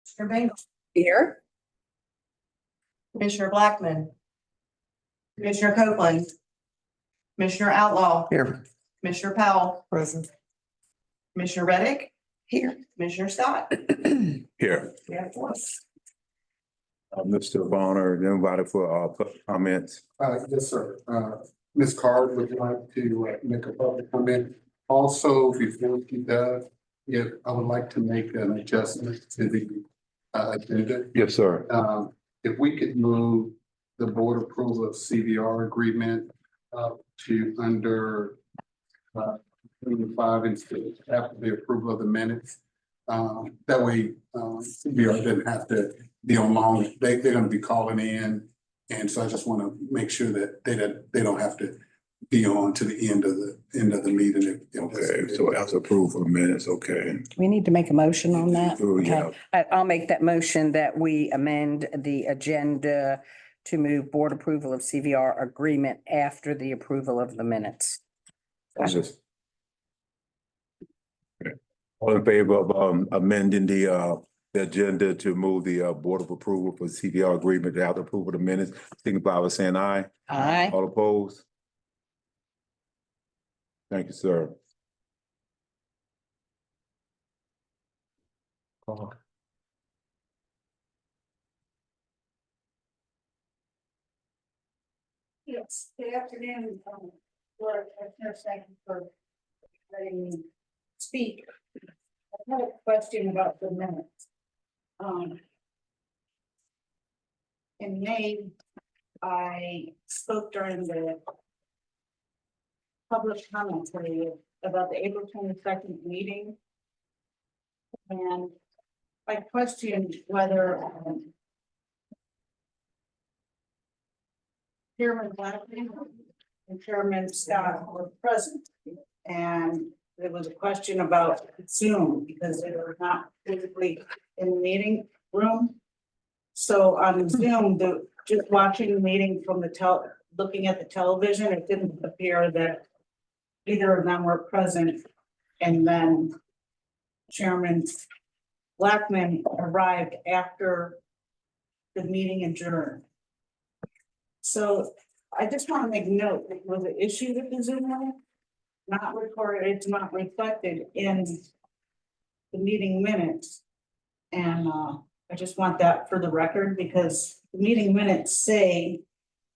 Commissioner Bengel, Here. Commissioner Blackman, Commissioner Copeland, Commissioner Outlaw, Here. Commissioner Powell, Present. Commissioner Reddick, Here. Commissioner Scott. Here, We have four. Mr. Bonner, anybody for public comments? Yes, sir. Ms. Card would like to make a public comment. Also, before she does, I would like to make an adjustment to the agenda. Yes, sir. If we could move the board approval of CVR agreement to under 5 instead after the approval of the minutes. That way, CVR doesn't have to be on long. They're gonna be calling in. And so I just want to make sure that they don't have to be on to the end of the meeting. Okay, so as approved for minutes, okay. We need to make a motion on that. Oh, yeah. I'll make that motion that we amend the agenda to move board approval of CVR agreement after the approval of the minutes. Okay. All in favor of amending the agenda to move the board of approval for CVR agreement after approval of the minutes, signify by saying aye. Aye. All opposed? Thank you, sir. Yes, good afternoon, Board of Commissioners, thank you for letting me speak. I have a question about the minutes. In May, I spoke during the public comment period about the April 22nd meeting. And I questioned whether Chairman Blackman and Chairman Scott were present. And there was a question about Zoom because they were not physically in the meeting room. So on Zoom, just watching the meeting from looking at the television, it didn't appear that either of them were present. And then Chairman Blackman arrived after the meeting adjourned. So I just want to make note, it was an issue with the Zoom link, not recorded, it's not reflected in the meeting minutes. And I just want that for the record because the meeting minutes say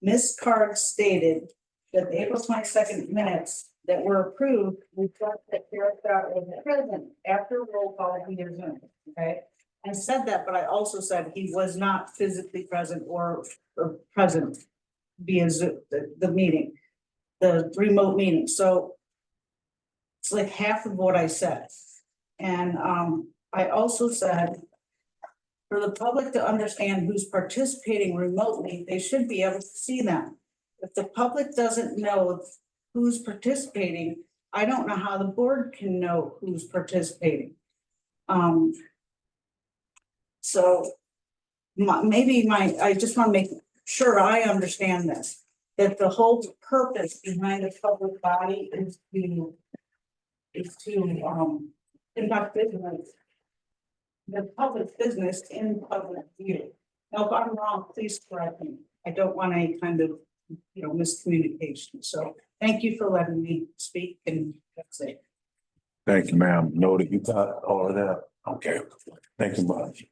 Ms. Card stated that the April 22nd minutes that were approved reflect that Sarah Scott was present after roll call via Zoom, okay? I said that, but I also said he was not physically present or present via Zoom, the meeting, the remote meeting. So it's like half of what I said. And I also said for the public to understand who's participating remotely, they should be able to see them. If the public doesn't know who's participating, I don't know how the board can know who's participating. So I just want to make sure I understand this, that the whole purpose behind the public body is to conduct business, the public business in public view. Now, if I'm wrong, please correct me. I don't want any kind of, miscommunication. So thank you for letting me speak, and that's it. Thank you, ma'am. Noted, you got all of that. Okay, thank you much.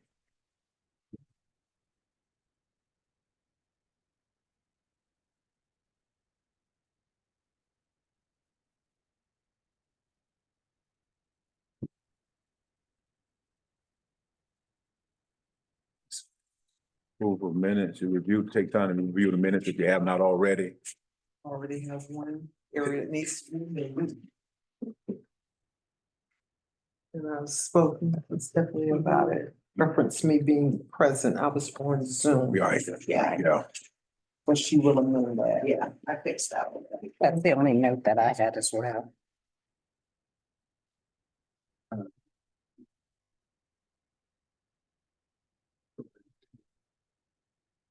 Approval of minutes, take time to review the minutes if you have not already. Already have one area that needs to be made. And I've spoken definitely about it, reference me being present, I was on Zoom. Right. Yeah, but she will amend that. Yeah, I fixed that one. That's the only note that I had as well.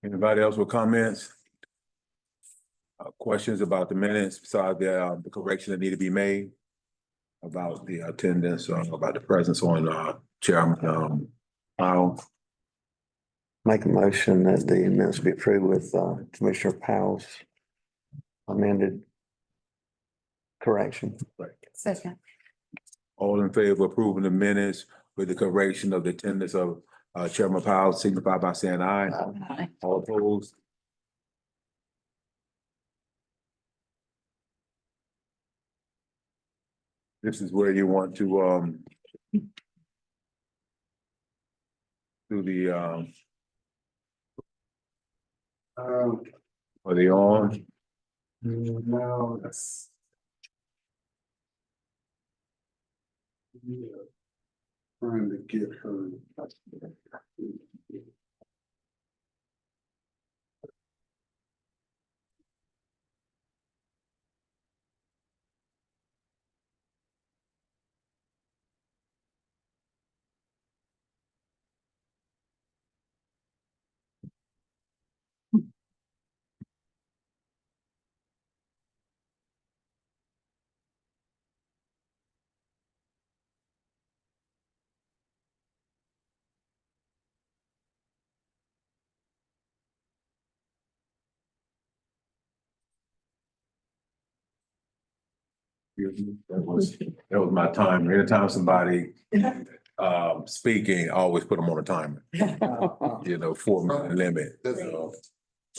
Anybody else with comments? Questions about the minutes besides the correction that need to be made? About the attendance, about the presence on Chairman aisle? Make a motion that the minutes be approved with Commissioner Powell's amended correction. Second. All in favor of approving the minutes with the correction of the attendance of Chairman Powell, signify by saying aye. Aye. All opposed? This is where you want to do the or the on. No, that's. Yeah. Trying to get her. That was my timer. Anytime somebody speaking, I always put them on a timer. 4-minute limit. So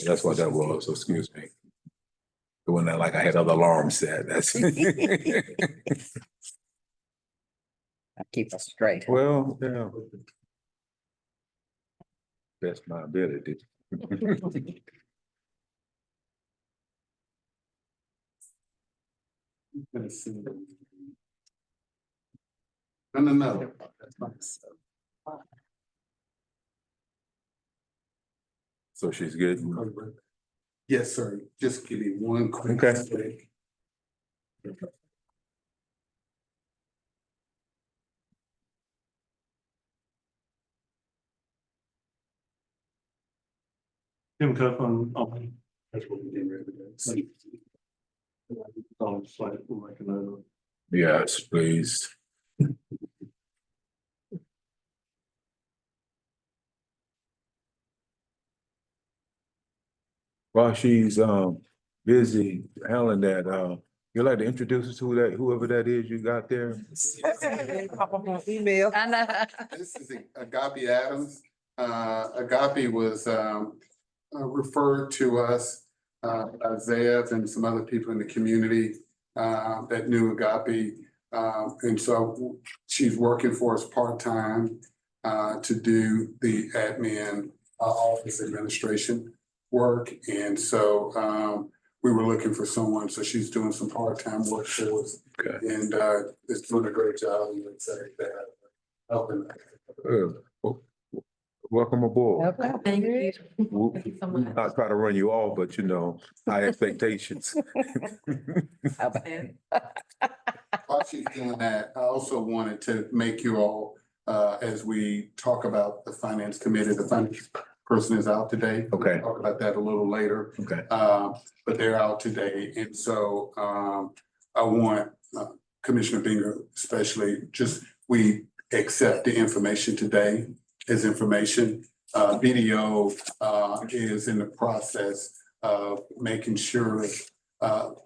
that's what that was. So excuse me. It wasn't like I had other alarms set. That's I keep us straight. well, yeah. That's my ability. No. So she's good. Yes, sir. Just give me one quick. Okay. sec. Tim Copeland, that's what we did. We'll make a note. Yes, please. While she's busy handling that, you'd like to introduce us to whoever that is you got there? Email. I know. This is Agape Adams. Agape was referred to us by Isaiah and some other people in the community that knew Agape. And so she's working for us part-time to do the admin office administration work. And so we were looking for someone, so she's doing some part-time work for us. Okay. And is doing a great job. You would say that helping. Well, welcome aboard. Okay. Thank you. We'll so much. not try to run you off, but high expectations. While she's doing that, I also wanted to make you all, as we talk about the finance committee, the finance person is out today. Okay. We'll talk about that a little later, Okay. but they're out today. And so I want Commissioner Binger especially, we accept the information today as information. BDO is in the process of making sure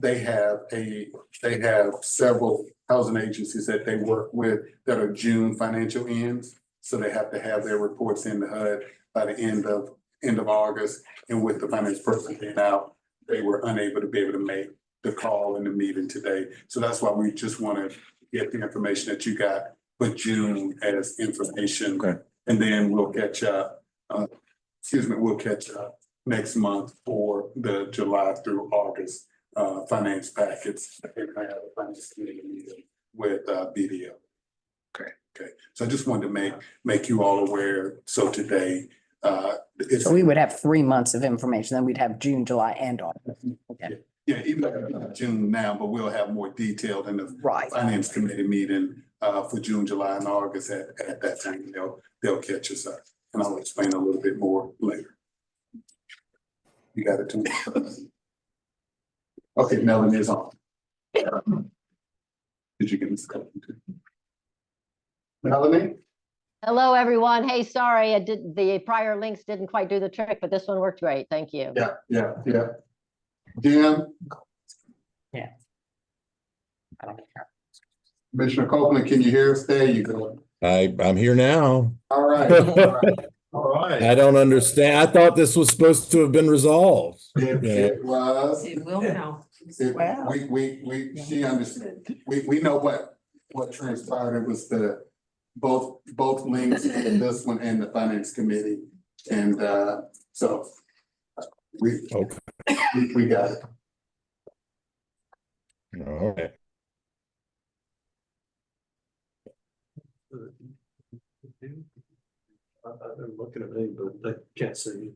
they have several housing agencies that they work with that are June financial ends. So they have to have their reports in the HUD by the end of August. And with the finance person being out, they were unable to be able to make the call in the meeting today. So that's why we just want to get the information that you got for June as information. Okay. And then we'll catch up, we'll catch up next month for the July through August finance packets. I think I have a finance committee meeting with BDO. Okay, so I just wanted to make you all aware. So today, it's. So we would have 3 months of information, then we'd have June, July, and August. Okay. Yeah, even though June now, but we'll have more detailed in the Right. finance committee meeting for June, July, and August. At that time, they'll catch us up, and I'll explain a little bit more later. You got it, too. Okay, Melanie is on. Did you get this? Melanie? Hello, everyone. Hey, sorry, the prior links didn't quite do the trick, but this one worked great. Thank you. Yeah. Jim, I don't care. Commissioner Copeland, can you hear us? There you go. I'm here now. All right. All right. I don't understand. I thought this was supposed to have been resolved. It was. It will now. Wow. She understood. We know what transpired. It was both links, this one and the finance committee. And, so we got it. All right. They're looking at me, but they can't see you.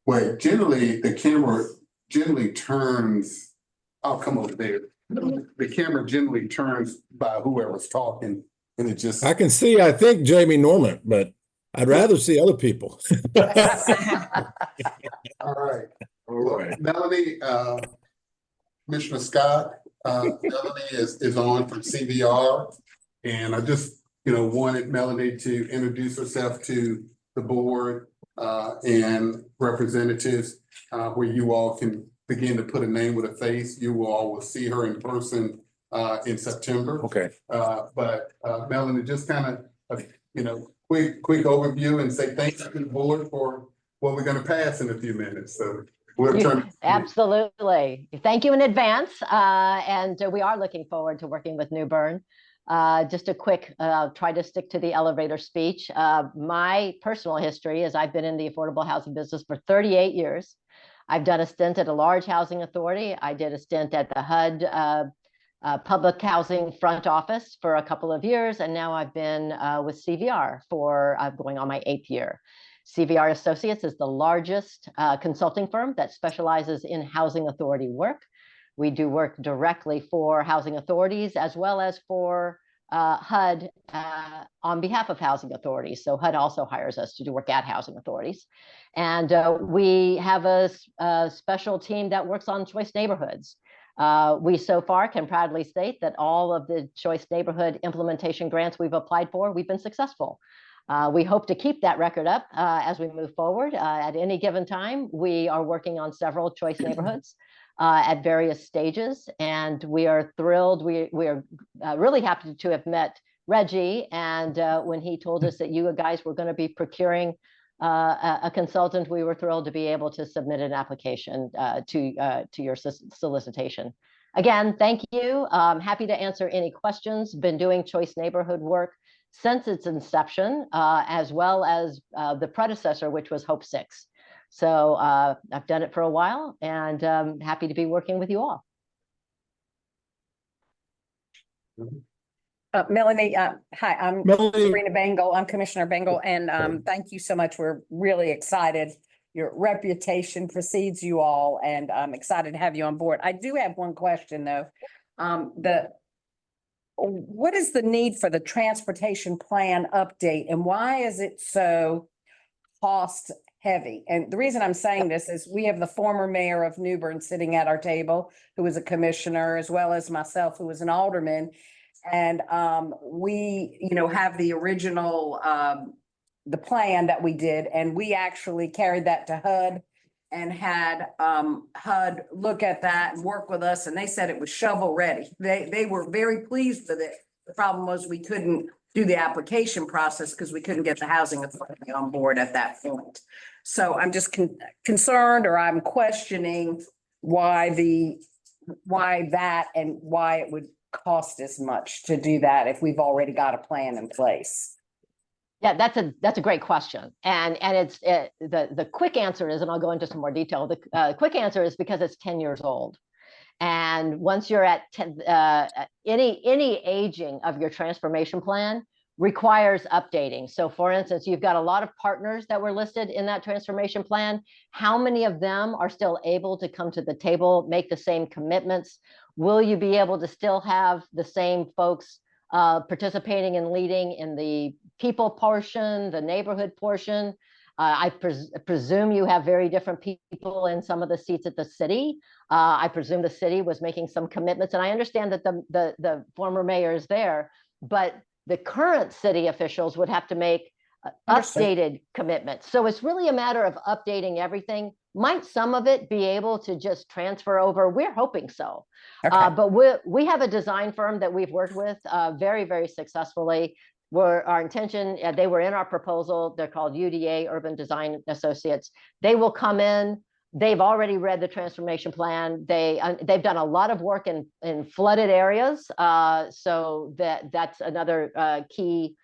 Well, generally, the camera turns, I'll come over there. The camera generally turns by whoever's talking and it just. I can see, I think Jamie Norman, but I'd rather see other people. All right. All right. Melanie, Commissioner Scott, Melanie is on from CVR. And I just, wanted Melanie to introduce herself to the board and representatives where you all can begin to put a name with a face. You all will see her in person in September. Okay. But Melanie, just kind of, quick overview and say thanks to the board for what we're going to pass in a few minutes. So we'll turn. Absolutely. Thank you in advance. And we are looking forward to working with New Bern. Just a quick, try to stick to the elevator speech. My personal history is I've been in the affordable housing business for 38 years. I've done a stint at a large housing authority. I did a stint at the HUD public housing front office for a couple of years. And now I've been with CVR for going on my 8th year. CVR Associates is the largest consulting firm that specializes in housing authority work. We do work directly for housing authorities as well as for HUD on behalf of housing authorities. So HUD also hires us to do work at housing authorities. And we have a special team that works on choice neighborhoods. We so far can proudly state that all of the choice neighborhood implementation grants we've applied for, we've been successful. We hope to keep that record up as we move forward. At any given time, we are working on several choice neighborhoods at various stages, and we are thrilled. We are really happy to have met Reggie, and when he told us that you guys were going to be procuring a consultant, we were thrilled to be able to submit an application to your solicitation. Again, thank you. I'm happy to answer any questions. Been doing choice neighborhood work since its inception, as well as the predecessor, which was Hope 6. So I've done it for a while, and happy to be working with you all. Melanie, hi, I'm Melanie. Sabrina Bengal. I'm Commissioner Bengal, and thank you so much. We're really excited. Your reputation precedes you all, and I'm excited to have you on board. I do have one question, though. What is the need for the transportation plan update, and why is it so cost heavy? And the reason I'm saying this is we have the former mayor of New Bern sitting at our table, who was a commissioner, as well as myself, who was an alderman. And we, have the original, the plan that we did, and we actually carried that to HUD and had HUD look at that and work with us, and they said it was shovel ready. They were very pleased with it. The problem was we couldn't do the application process because we couldn't get the housing authority on board at that point. So I'm just concerned, or I'm questioning why that and why it would cost as much to do that if we've already got a plan in place. Yeah, that's a great question, and it's the quick answer is, and I'll go into some more detail. The quick answer is because it's 10 years old, and once you're at 10, any aging of your transformation plan requires updating. So, for instance, you've got a lot of partners that were listed in that transformation plan. How many of them are still able to come to the table, make the same commitments? Will you be able to still have the same folks participating and leading in the people portion, the neighborhood portion? I presume you have very different people in some of the seats at the city. I presume the city was making some commitments, and I understand that the former mayor is there, but the current city officials would have to make Understood. updated commitments. So it's really a matter of updating everything. Might some of it be able to just transfer over? We're hoping so. Okay. But we have a design firm that we've worked with very, very successfully. Our intention, they were in our proposal. They're called UDA, Urban Design Associates. They will come in. They've already read the transformation plan. They've done a lot of work in flooded areas. So that's another key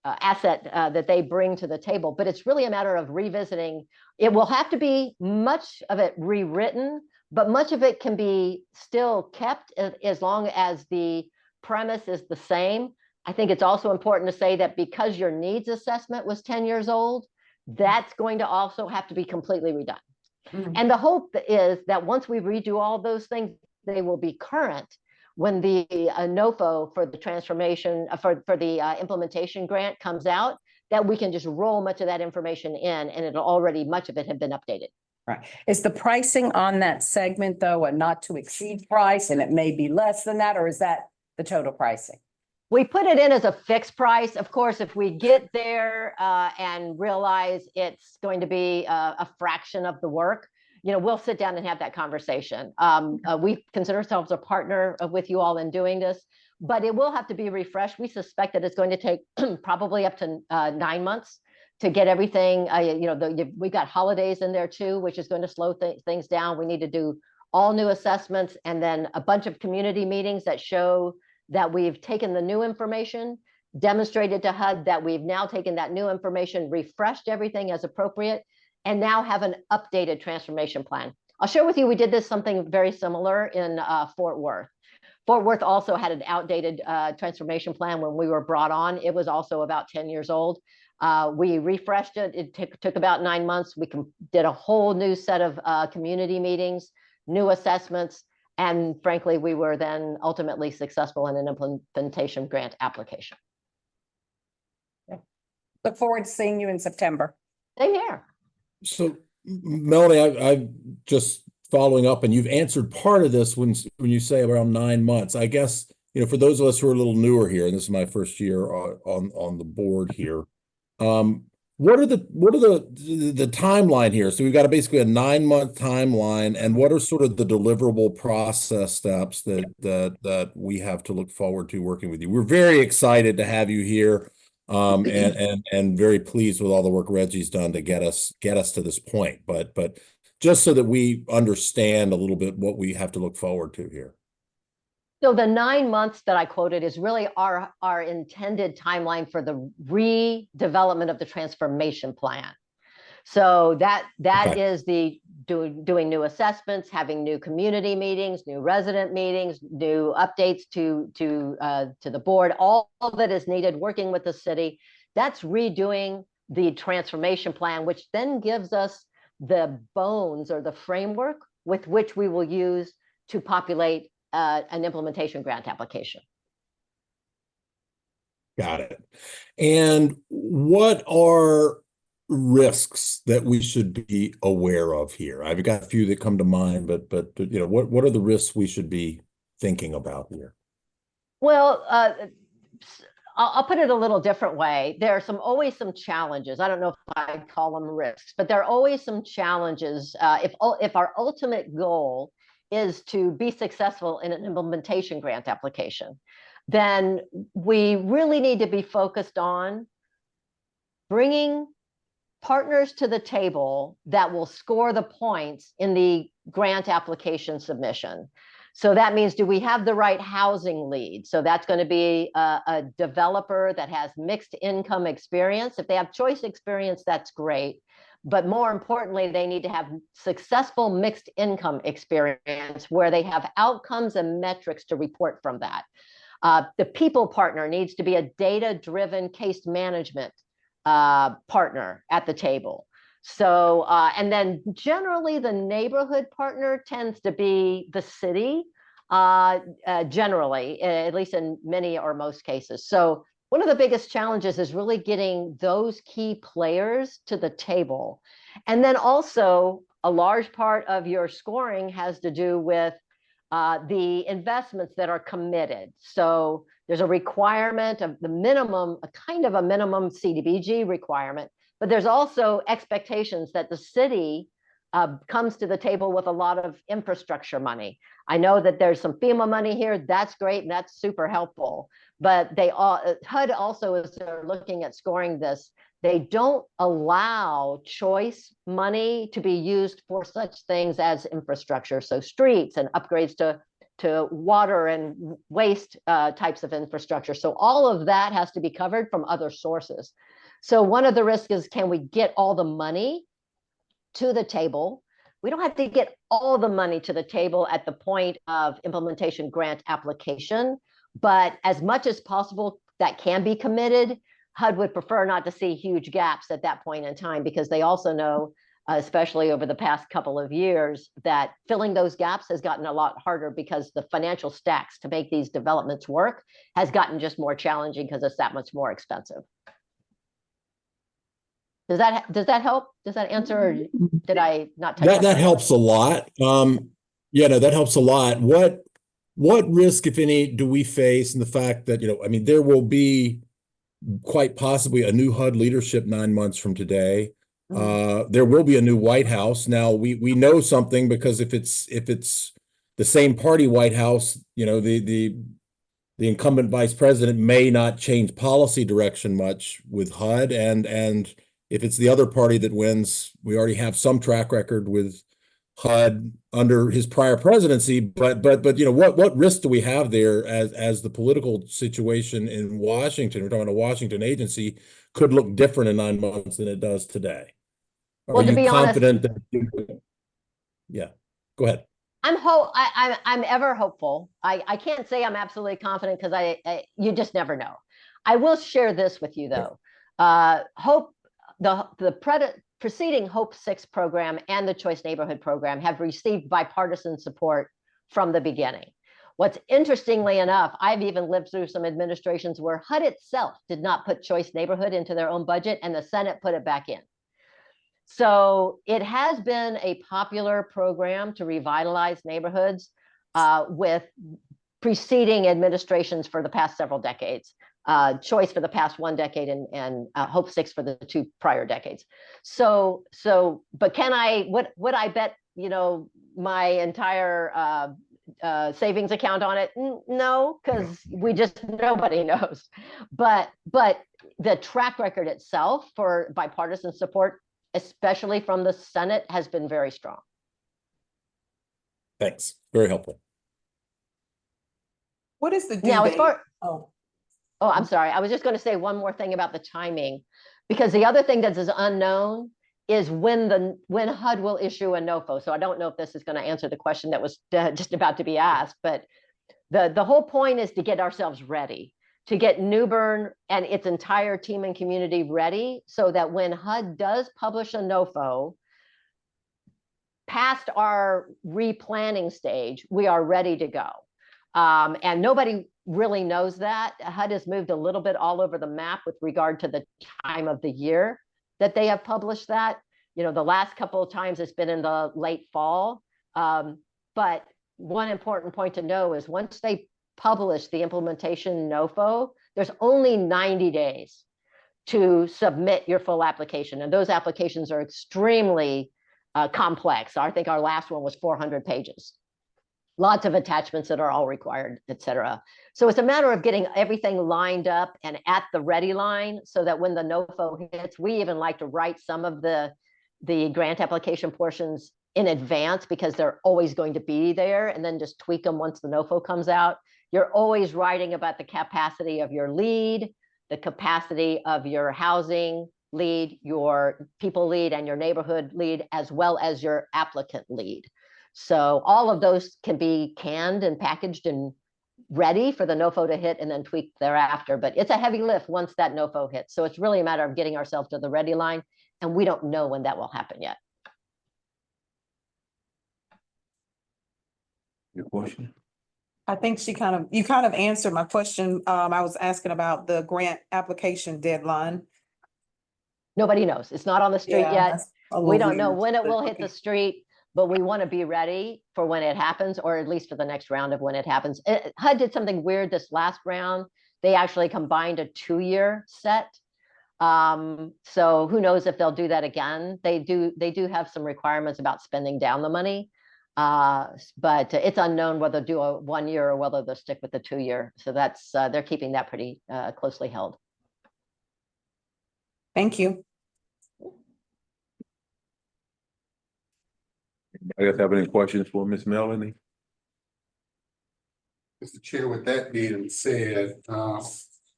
asset that they bring to the table. But it's really a matter of revisiting. It will have to be much of it rewritten, but much of it can be still kept as long as the premise is the same. I think it's also important to say that because your needs assessment was 10 years old, that's going to also have to be completely redone. Mhm. And the hope is that once we redo all those things, they will be current when the NOFO for the transformation, for the implementation grant comes out, that we can just roll much of that information in, and it'll already, much of it have been updated. Right. Is the pricing on that segment, though, a not to exceed price, and it may be less than that, or is that the total pricing? We put it in as a fixed price. Of course, if we get there and realize it's going to be a fraction of the work, we'll sit down and have that conversation. We consider ourselves a partner with you all in doing this, but it will have to be refreshed. We suspect that it's going to take probably up to 9 months to get everything. We've got holidays in there too, which is going to slow things down. We need to do all new assessments and then a bunch of community meetings that show that we've taken the new information, demonstrated to HUD that we've now taken that new information, refreshed everything as appropriate, and now have an updated transformation plan. I'll share with you, we did something very similar in Fort Worth. Fort Worth also had an outdated transformation plan when we were brought on. It was also about 10 years old. We refreshed it. It took about 9 months. We did a whole new set of community meetings, new assessments, and frankly, we were then ultimately successful in an implementation grant application. Look forward to seeing you in September. Same here. So Melanie, I'm just following up, and you've answered part of this when you say around 9 months. I guess, for those of us who are a little newer here, and this is my first year on the board here, what are the timeline here? So we've got basically a 9-month timeline, and what are sort of the deliverable process steps that we have to look forward to working with you? We're very excited to have you here, and very pleased with all the work Reggie's done to get us to this point. But just so that we understand a little bit what we have to look forward to here. So the 9 months that I quoted is really our intended timeline for the redevelopment of the transformation plan. So that Okay. is the doing new assessments, having new community meetings, new resident meetings, new updates to the board, all that is needed, working with the city. That's redoing the transformation plan, which then gives us the bones or the framework with which we will use to populate an implementation grant application. Got it. And what are risks that we should be aware of here? I've got a few that come to mind, but what are the risks we should be thinking about here? Well, I'll put it a little different way. There are always some challenges. I don't know if I'd call them risks, but there are always some challenges. If our ultimate goal is to be successful in an implementation grant application, then we really need to be focused on bringing partners to the table that will score the points in the grant application submission. So that means, do we have the right housing lead? So that's going to be a developer that has mixed income experience. If they have choice experience, that's great. But more importantly, they need to have successful mixed income experience where they have outcomes and metrics to report from that. The people partner needs to be a data-driven case management partner at the table. So, and then generally the neighborhood partner tends to be the city, generally, at least in many or most cases. So one of the biggest challenges is really getting those key players to the table. And then also a large part of your scoring has to do with the investments that are committed. So there's a requirement of the minimum, a kind of a minimum CDBG requirement, but there's also expectations that the city comes to the table with a lot of infrastructure money. I know that there's some FEMA money here. That's great. And that's super helpful. But they all, HUD also, as they're looking at scoring this, they don't allow choice money to be used for such things as infrastructure. So streets and upgrades to water and waste types of infrastructure. So all of that has to be covered from other sources. So one of the risks is, can we get all the money to the table? We don't have to get all the money to the table at the point of implementation grant application, but as much as possible that can be committed. HUD would prefer not to see huge gaps at that point in time, because they also know, especially over the past couple of years, that filling those gaps has gotten a lot harder because the financial stacks to make these developments work has gotten just more challenging because it's that much more expensive. Does that help? Does that answer, or did I not touch That helps a lot. Yeah, no, that helps a lot. What risk, if any, do we face in the fact that, I mean, there will be quite possibly a new HUD leadership 9 months from today. There will be a new White House. Now we know something, because if it's the same party White House, the incumbent vice president may not change policy direction much with HUD, and if it's the other party that wins, we already have some track record with HUD under his prior presidency. But what risk do we have there as the political situation in Washington? We're talking about a Washington agency, could look different in 9 months than it does today. Well, to be confident honest, that? Yeah, go ahead. I'm ever hopeful. I can't say I'm absolutely confident, because you just never know. I will share this with you though. The preceding Hope 6 program and the Choice Neighborhood program have received bipartisan support from the beginning. What's interestingly enough, I've even lived through some administrations where HUD itself did not put Choice Neighborhood into their own budget, and the Senate put it back in. So it has been a popular program to revitalize neighborhoods with preceding administrations for the past several decades. Choice for the past 1 decade, and Hope 6 for the 2 prior decades. But can I, would I bet, my entire savings account on it? No, because nobody knows. But the track record itself for bipartisan support, especially from the Senate, has been very strong. Thanks. Very helpful. What is the due Now, as date? far, Oh, I'm sorry. I was just going to say one more thing about the timing, because the other thing that is unknown is when HUD will issue a NOFO. So I don't know if this is going to answer the question that was just about to be asked, but the whole point is to get ourselves ready, to get New Bern and its entire team and community ready, so that when HUD does publish a NOFO, past our replanning stage, we are ready to go. And nobody really knows that. HUD has moved a little bit all over the map with regard to the time of the year that they have published that. The last couple of times it's been in the late fall. But one important point to know is, once they publish the implementation NOFO, there's only 90 days to submit your full application. And those applications are extremely complex. I think our last one was 400 pages. Lots of attachments that are all required, et cetera. So it's a matter of getting everything lined up and at the ready line, so that when the NOFO hits, we even like to write some of the grant application portions in advance, because they're always going to be there, and then just tweak them once the NOFO comes out. You're always writing about the capacity of your lead, the capacity of your housing lead, your people lead, and your neighborhood lead, as well as your applicant lead. So all of those can be canned and packaged and ready for the NOFO to hit, and then tweak thereafter. But it's a heavy lift once that NOFO hits. So it's really a matter of getting ourselves to the ready line, and we don't know when that will happen yet. Your question? I think you kind of answered my question. I was asking about the grant application deadline. Nobody knows. It's not on the street Yeah, yet. that's a We little don't know weird, when it but will hit the okay. street. but we want to be ready for when it happens, or at least for the next round of when it happens. HUD did something weird this last round. They actually combined a 2-year set. So who knows if they'll do that again. They do have some requirements about spending down the money. But it's unknown whether they'll do a 1 year or whether they'll stick with the 2-year. So that's, they're keeping that pretty closely held. Thank you. I guess have any questions for Miss Melanie? Mr. Chair, with that being said,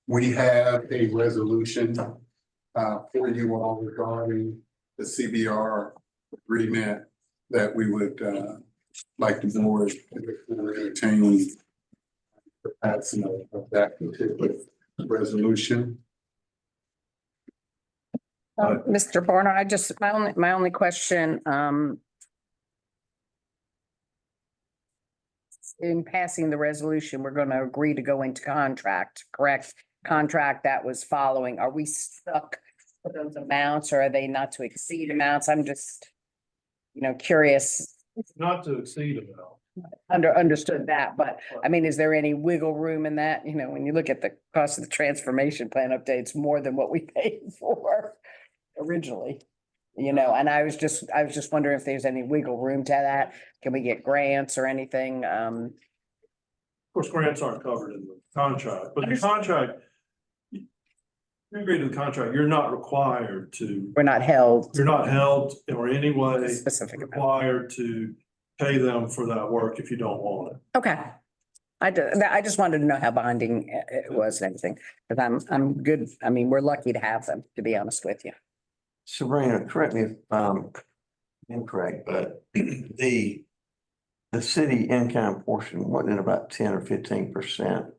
we have a resolution for you all regarding the CBR agreement that we would like the board to entertain the passing of that particular resolution. Mr. Barner, my only question, in passing the resolution, we're going to agree to go into contract, correct? Contract that was following. Are we stuck with those amounts, or are they not to exceed amounts? I'm just, curious. Not to exceed amount. Understood that, but I mean, is there any wiggle room in that? When you look at the cost of the transformation plan updates, more than what we paid for originally. And I was just wondering if there's any wiggle room to that. Can we get grants or anything? Of course, grants aren't covered in the contract, but the contract, you agree to the contract, you're not required to. We're not held. You're not held or in any way Specific amount. required to pay them for that work if you don't want it. Okay. I just wanted to know how binding it was and everything, because I'm good. I mean, we're lucky to have them, to be honest with you. Sabrina, correct me if I'm incorrect, but the city in-kind portion wasn't it about 10 or 15%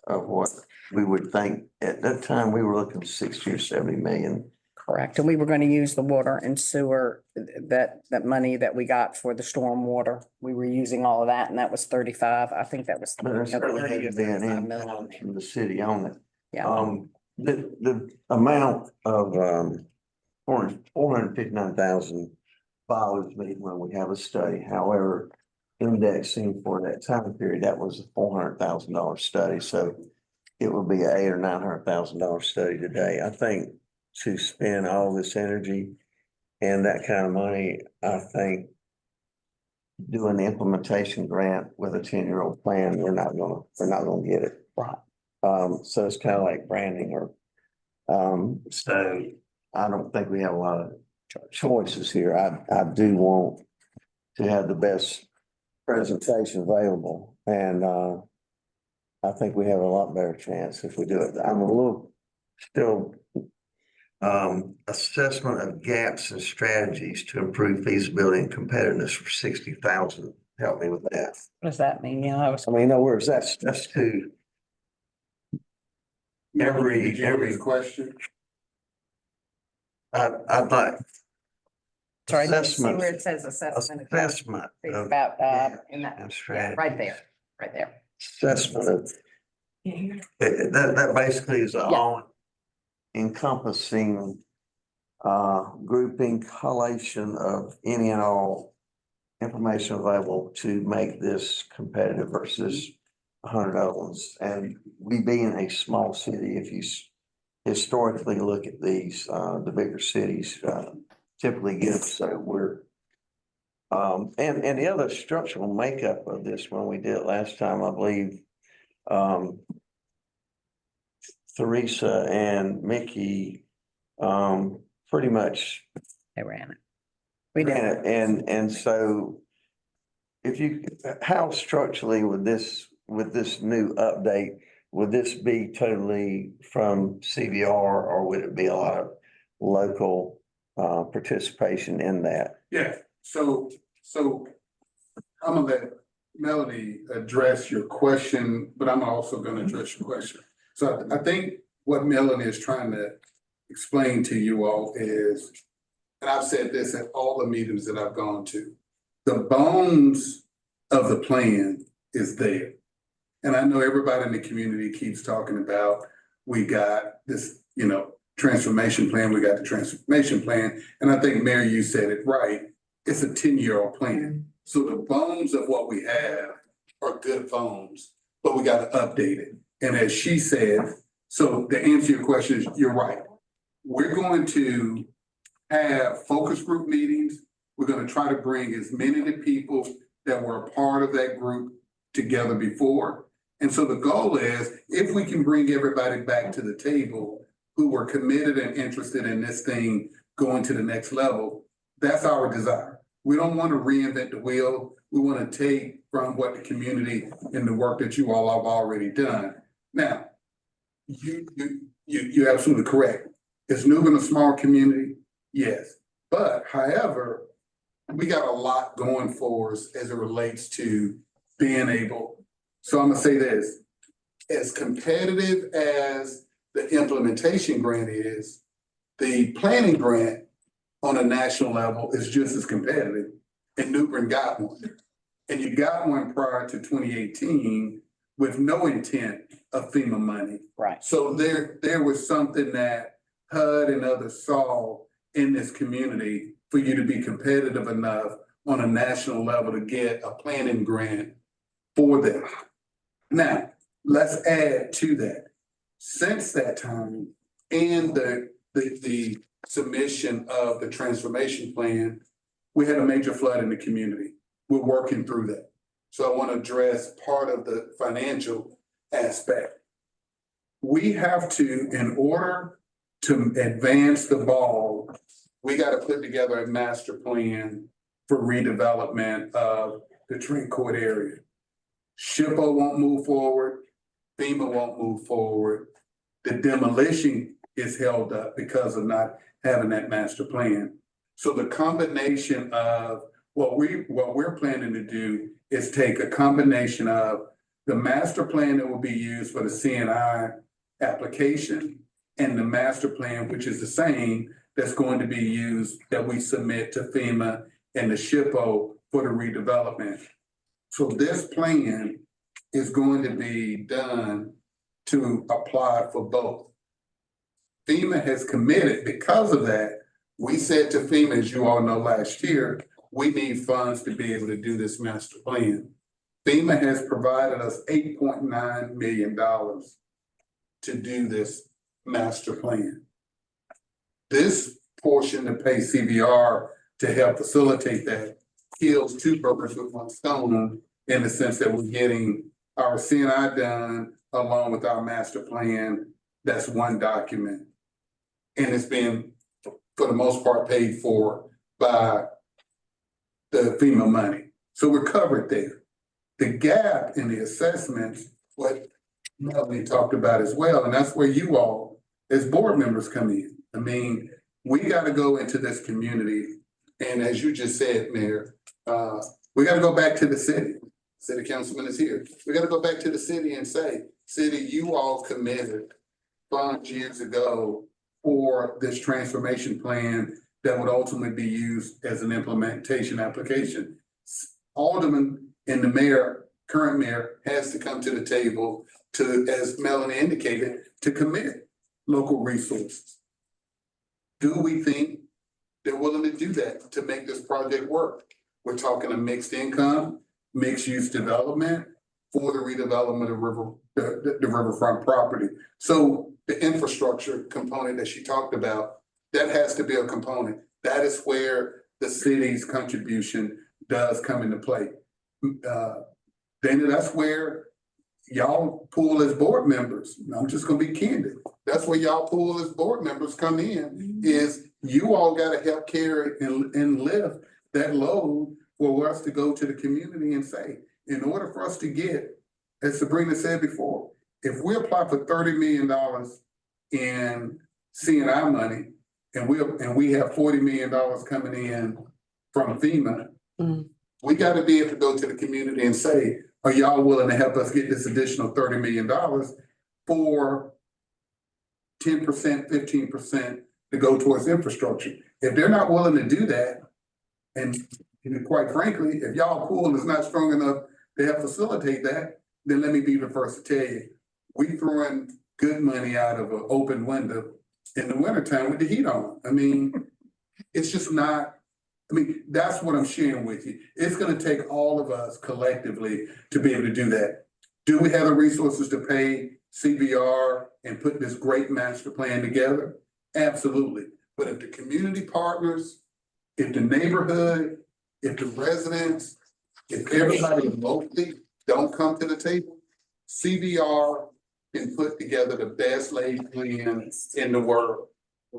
of what we would think at that time. We were looking at 60 or 70 million. Correct. And we were going to use the water and sewer, that money that we got for the storm water. We were using all of that, and that was 35. I think that was. But there certainly had to be an 35 income million. from the city on it. Yeah. The amount of $459,000 bothers me when we have a study. However, indexing for that time period, that was a $400,000 study. So it would be an $800,000 or $900,000 study today. I think to spend all this energy and that kind of money, I think doing the implementation grant with a 10-year-old plan, we're not gonna get it. Right. So it's kind of like branding or, so I don't think we have a lot of choices here. I do want to have the best presentation available, and I think we have a lot better chance if we do it. I'm a little still assessment of gaps and strategies to improve feasibility and competitiveness for 60,000. Help me with that. What does that mean? Yeah, I mean, in other words, that's to every question. I'd like sorry, I didn't see assessment. where it says assessment. Assessment It's of about, in that, and yeah, strategy. right there. Assessment of, that basically is all encompassing grouping, collation of any and all information available to make this competitive versus 100 other ones. And we being a small city, if you historically look at these, the bigger cities typically give, so we're and the other structural makeup of this, when we did it last time, I believe Theresa and Mickey pretty much They ran it. We did. ran it. And so if you, how structurally would this, with this new update, would this be totally from CVR, or would it be a lot of local participation in that? Yeah, so I'm gonna let Melody address your question, but I'm also gonna address your question. So I think what Melody is trying to explain to you all is, and I've said this at all the meetings that I've gone to, the bones of the plan is there. And I know everybody in the community keeps talking about, we got this, transformation plan, we got the transformation plan. And I think, Mary, you said it right. it's a 10-year-old plan. So the bones of what we have are good bones, but we gotta update it. And as she said, so to answer your question, you're right. We're going to have focus group meetings. We're gonna try to bring as many of the people that were a part of that group together before. And so the goal is, if we can bring everybody back to the table who were committed and interested in this thing going to the next level, that's our desire. We don't want to reinvent the wheel. We want to take from what the community and the work that you all have already done. Now, you're absolutely correct. Is New Bern a small community? Yes. But however, we got a lot going for us as it relates to being able. So I'm gonna say this, as competitive as the implementation grant is, the planning grant on a national level is just as competitive, and New Bern got one. And you got one prior to 2018 with no intent of FEMA money. Right. So there was something that HUD and others saw in this community for you to be competitive enough on a national level to get a planning grant for them. Now, let's add to that. Since that time and the submission of the transformation plan, we had a major flood in the community. We're working through that. So I want to address part of the financial aspect. We have to, in order to advance the ball, we got to put together a master plan for redevelopment of the Trent Court area. SHPO won't move forward, FEMA won't move forward. The demolition is held up because of not having that master plan. So the combination of what we're planning to do is take a combination of the master plan that will be used for the CNI application and the master plan, which is the same, that's going to be used that we submit to FEMA and the SHPO for the redevelopment. So this plan is going to be done to apply for both. FEMA has committed, because of that, we said to FEMA, as you all know, last year, we need funds to be able to do this master plan. FEMA has provided us $8.9 million to do this master plan. This portion to pay CVR to help facilitate that kills two birds with one stone, in the sense that we're getting our CNI done along with our master plan. That's one document. And it's been, for the most part, paid for by the FEMA money. So we're covered there. The gap in the assessments, what Melanie talked about as well, and that's where you all as board members come in. I mean, we got to go into this community, and as you just said, Mayor, we got to go back to the city. City councilman is here. We got to go back to the city and say, city, you all committed funds years ago for this transformation plan that would ultimately be used as an implementation application. Alderman and the mayor, current mayor, has to come to the table to, as Melanie indicated, to commit local resources. Do we think they're willing to do that to make this project work? We're talking a mixed income, mixed use development for the redevelopment of the riverfront property. So the infrastructure component that she talked about, that has to be a component. That is where the city's contribution does come into play. Then that's where y'all pull as board members. I'm just gonna be candid. That's where y'all pull as board members come in, is you all gotta help carry and lift that load for us to go to the community and say, in order for us to get, as Sabrina said before, if we apply for $30 million in CNI money, and we have $40 million coming in from FEMA, we gotta be able to go to the community and say, are y'all willing to help us get this additional $30 million for 10%, 15% to go towards infrastructure? If they're not willing to do that, and quite frankly, if y'all pool is not strong enough to help facilitate that, then let me be the first to tell you, we throwing good money out of an open window in the wintertime with the heat on. I mean, it's just not I mean, that's what I'm sharing with you. It's gonna take all of us collectively to be able to do that. Do we have the resources to pay CVR and put this great master plan together? Absolutely. But if the community partners, if the neighborhood, if the residents, if everybody locally don't come to the table, CVR can put together the best laid plan in the world.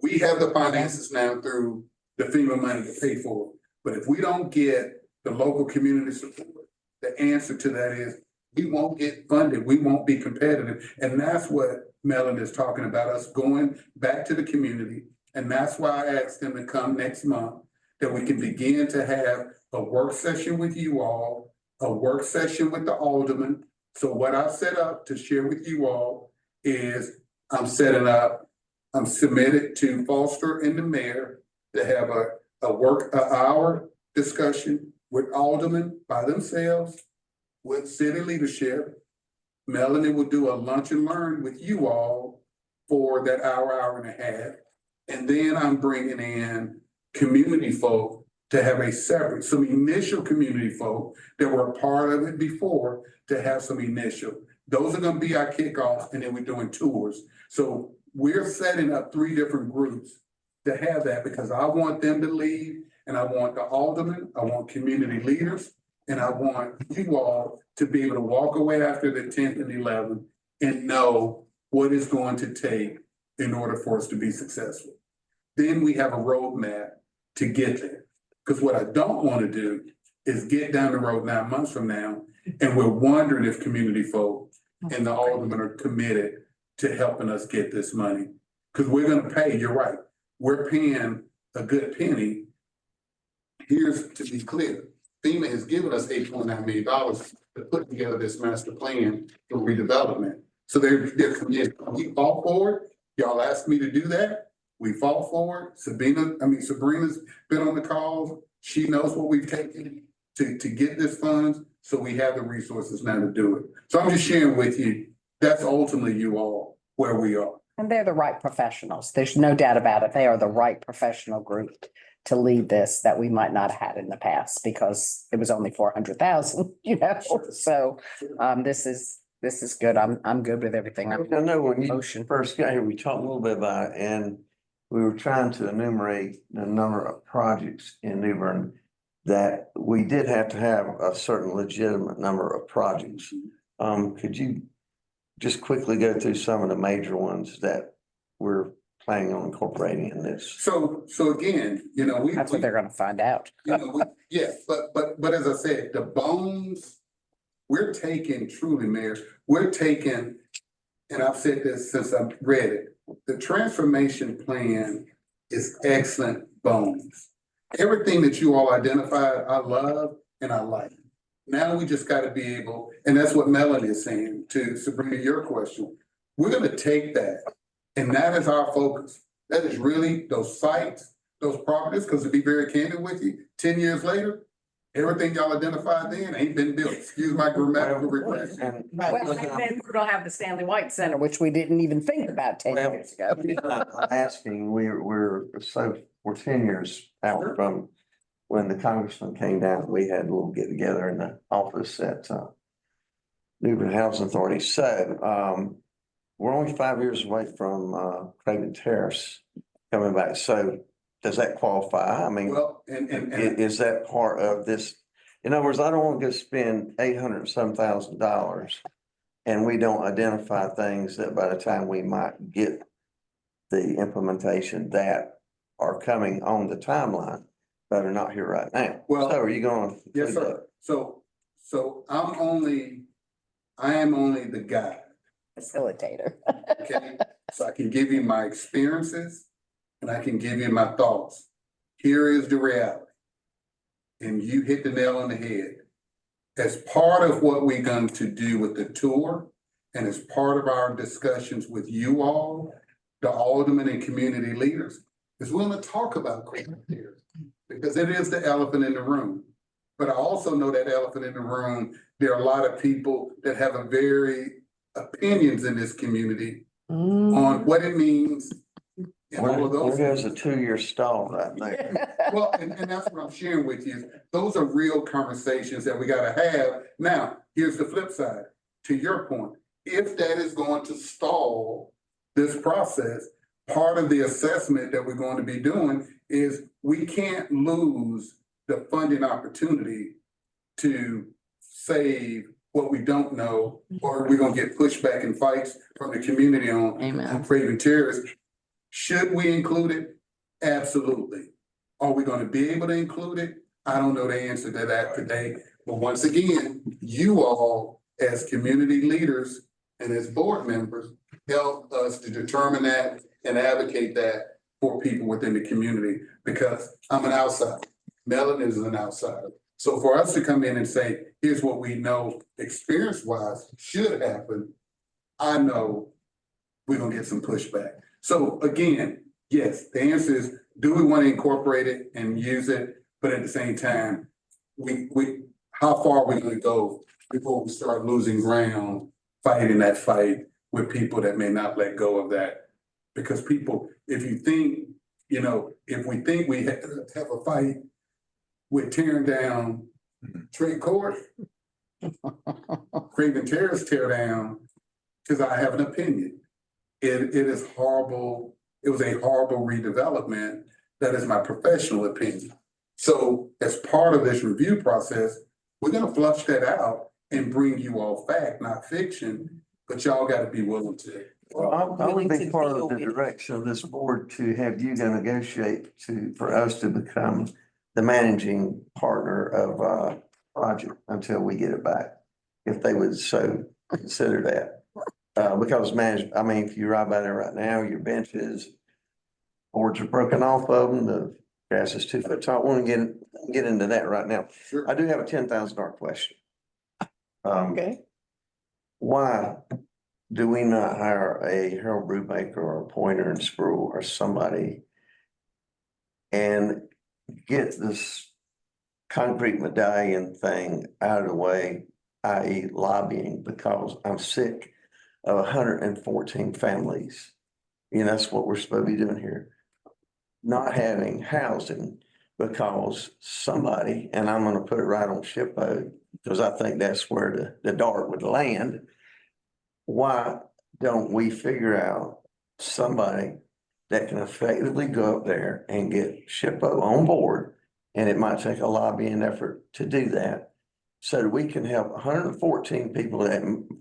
We have the finances now through the FEMA money to pay for it. But if we don't get the local community support, the answer to that is we won't get funded, we won't be competitive. And that's what Melanie is talking about, us going back to the community. And that's why I asked them to come next month, that we can begin to have a work session with you all, a work session with the aldermen. So what I set up to share with you all is I'm submitted to Foster and the mayor to have an hour discussion with aldermen by themselves, with city leadership. Melanie will do a lunch and learn with you all for that hour and a half. And then I'm bringing in community folk to have some initial community folk that were a part of it before, to have some initial. Those are gonna be our kickoff, and then we're doing tours. So we're setting up 3 different groups to have that, because I want them to lead, and I want the aldermen, I want community leaders, and I want you all to be able to walk away after the 10th and 11th and know what it's going to take in order for us to be successful. Then we have a roadmap to get there. Because what I don't want to do is get down the road 9 months from now, and we're wondering if community folk and the aldermen are committed to helping us get this money. Because we're gonna pay, you're right, we're paying a good penny. Here's to be clear, FEMA has given us $8.9 million to put together this master plan for redevelopment. So they're committed. We fought for it. Y'all asked me to do that. We fought for it. Sabrina's been on the calls. She knows what we've taken to get this funds. So we have the resources now to do it. So I'm just sharing with you, that's ultimately you all where we are. And they're the right professionals. There's no doubt about it. They are the right professional group to lead this that we might not have had in the past, because it was only 400,000, So this is good. I'm good with everything. I know when you Motion. first got here, we talked a little bit about it, and we were trying to enumerate the number of projects in New Bern that we did have to have a certain legitimate number of projects. Could you just quickly go through some of the major ones that we're planning on incorporating in this? So again, That's what they're gonna find out. Yes, but as I said, the bones, we're taking truly, Mayor, we're taking, and I've said this since I've read it, the transformation plan is excellent bones. Everything that you all identified, I love and I like. Now we just gotta be able, and that's what Melanie is saying to Sabrina, your question. We're gonna take that, and that is our focus. That is really those sites, those properties, because to be very candid with you, 10 years later, everything y'all identified then ain't been built. Excuse my grammatical regression. Well, and then we're gonna have the Stanley White Center, which we didn't even think about 10 years ago. I'm asking, we're 10 years out from when the congressman came down. We had a little get together in the office at New Bern Housing Authority. So we're only 5 years away from Craven Terrace coming back. So does that qualify? I mean, Well, and is that part of this? In other words, I don't want to go spend $800,000 and we don't identify things that by the time we might get the implementation that are coming on the timeline, but are not here right now. Well, so are you going to? yes, sir. So I am only the guide. Facilitator. Okay, so I can give you my experiences and I can give you my thoughts. Here is the reality. And you hit the nail on the head. As part of what we're going to do with the tour, and as part of our discussions with you all, the aldermen and community leaders, is we're going to talk about Craven Terrace, because it is the elephant in the room. But I also know that elephant in the room, there are a lot of people that have a very opinions in this community on what it means And all of those. There's a 2-year stall right there. Well, and that's what I'm sharing with you. Those are real conversations that we gotta have. Now, here's the flip side. To your point, if that is going to stall this process, part of the assessment that we're going to be doing is we can't lose the funding opportunity to save what we don't know, or we're gonna get pushback and fights from the community on craving terrorists. Should we include it? Absolutely. Are we gonna be able to include it? I don't know the answer to that today. But once again, you all, as community leaders and as board members, help us to determine that and advocate that for people within the community, because I'm an outsider. Melon is an outsider. So for us to come in and say, here's what we know experience-wise should happen, I know we're gonna get some pushback. So again, yes, the answer is, do we want to incorporate it and use it? But at the same time, how far are we gonna go before we start losing ground, fighting that fight with people that may not let go of that? Because people, if you think, if we think we have a fight with tearing down trade court, craving terrorists tear down, because I have an opinion. It is horrible. It was a horrible redevelopment. That is my professional opinion. So as part of this review process, we're gonna flush that out and bring you all fact, not fiction, but y'all gotta be willing to. Well, I would be part of the direction of this board to have you go negotiate for us to become the managing partner of project until we get it back. If they would so consider that. Because if you ride by there right now, your benches, boards are broken off of them, the grass is 2 foot tall. I want to get into that right now. Sure. I do have a $10,000 question. Okay. Why do we not hire a Harold Brubaker or a Pointer and Sproul or somebody and get this concrete medallion thing out of the way, i.e. lobbying, because I'm sick of 114 families. That's what we're supposed to be doing here. Not having housing because somebody, and I'm gonna put it right on SHPO, because I think that's where the dart would land. Why don't we figure out somebody that can effectively go up there and get SHPO on board? And it might take a lobbying effort to do that, so that we can help 114 people,